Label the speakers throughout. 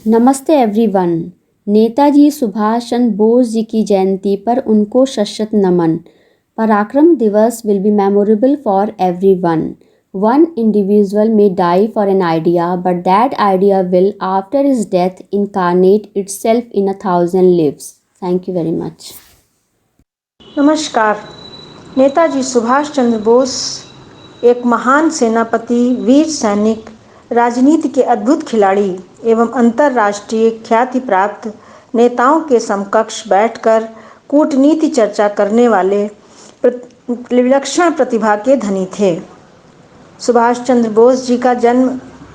Speaker 1: नमस्ते एवरीवन। नेताजी सुभाष चंद्र बोस जी की जयंती पर उनको शत नमन। पराक्रम दिवस will be memorable for everyone. One individual may die for an idea, but that idea will, after his death, incarnate itself in 1,000 lives. Thank you very much.
Speaker 2: नमस्कार। नेताजी सुभाष चंद्र बोस एक महान सेनापति, वीर सैनिक, राजनीति के अद्भुत खिलाड़ी एवं अंतर्राष्ट्रीय ख्याति प्राप्त नेताओं के समकक्ष बैठकर कूटनीति चर्चा करने वाले विलक्षण प्रतिभा के धनी थे। सुभाष चंद्र बोस जी का जन्म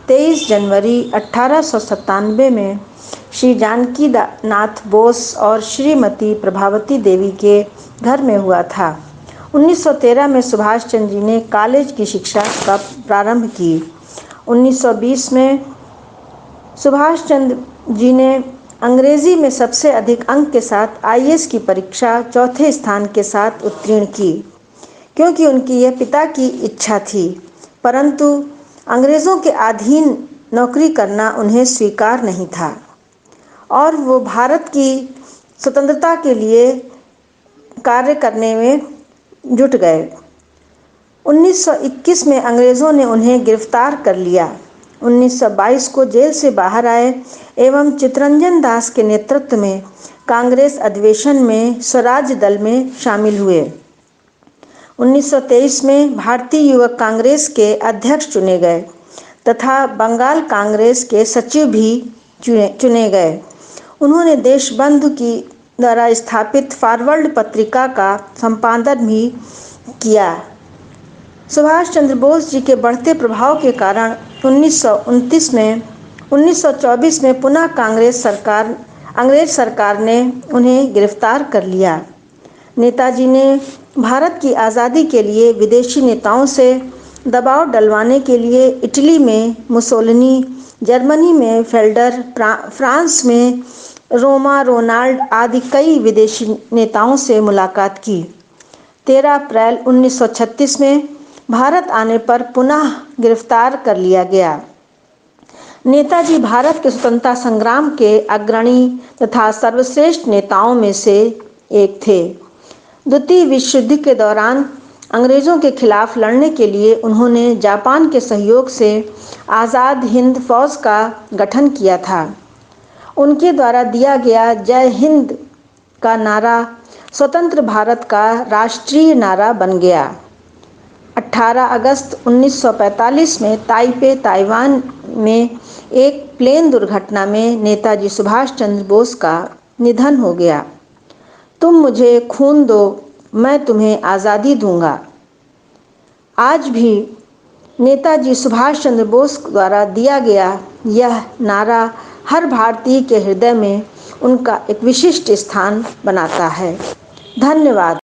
Speaker 2: 23 जनवरी 1897 में श्री जानकी नाथ बोस और श्रीमती प्रभावती देवी के घर में हुआ था। 1913 में सुभाष चंद्र जी ने कॉलेज की शिक्षा का प्रारंभ की। 1920 में सुभाष चंद्र जी ने अंग्रेजी में सबसे अधिक अंक के साथ आईएएस की परीक्षा चौथे स्थान के साथ उत्तीर्ण की, क्योंकि उनकी यह पिता की इच्छा थी, परंतु अंग्रेज़ों के अधीन नौकरी करना उन्हें स्वीकार नहीं था और वो भारत की स्वतंत्रता के लिए कार्य करने में जुट गए। 1921 में अंग्रेज़ों ने उन्हें गिरफ्तार कर लिया। 1922 को जेल से बाहर आए एवं चित्तरंजन दास के नेतृत्व में कांग्रेस अधिवेशन में स्वराज दल में शामिल हुए। 1923 में भारतीय युवक कांग्रेस के अध्यक्ष चुने गए तथा बंगाल कांग्रेस के सचिव भी चुने गए। उन्होंने देशबंधु की द्वारा स्थापित फॉरवर्ड पत्रिका का संपादन भी किया। सुभाष चंद्र बोस जी के बढ़ते प्रभाव के कारण 1924 में पुनः अंग्रेज सरकार ने उन्हें गिरफ्तार कर लिया। नेताजी ने भारत की आज़ादी के लिए विदेशी नेताओं से दबाव डलवाने के लिए इटली में मुसोलिनी, जर्मनी में फेल्डर, फ्रांस में रोनाल्ड आदि कई विदेशी नेताओं से मुलाकात की। 13 अप्रैल 1936 में भारत आने पर पुनः गिरफ्तार कर लिया गया। नेताजी भारत के स्वतंत्रता संग्राम के अग्रणी तथा सर्वश्रेष्ठ नेताओं में से एक थे। द्वितीय विश्व युद्ध के दौरान अंग्रेज़ों के खिलाफ लड़ने के लिए उन्होंने जापान के सहयोग से आज़ाद हिंद फौज का गठन किया था। उनके द्वारा दिया गया जय हिंद का नारा स्वतंत्र भारत का राष्ट्रीय नारा बन गया। 18 अगस्त 1945 में ताइपे, ताइवान में एक प्लेन दुर्घटना में नेताजी सुभाष चंद्र बोस का निधन हो गया। तुम मुझे खून दो, मैं तुम्हें आज़ादी दूंगा। आज भी नेताजी सुभाष चंद्र बोस द्वारा दिया गया यह नारा हर भारतीय के हृदय में उनका एक विशिष्ट स्थान बनाता है। धन्यवाद।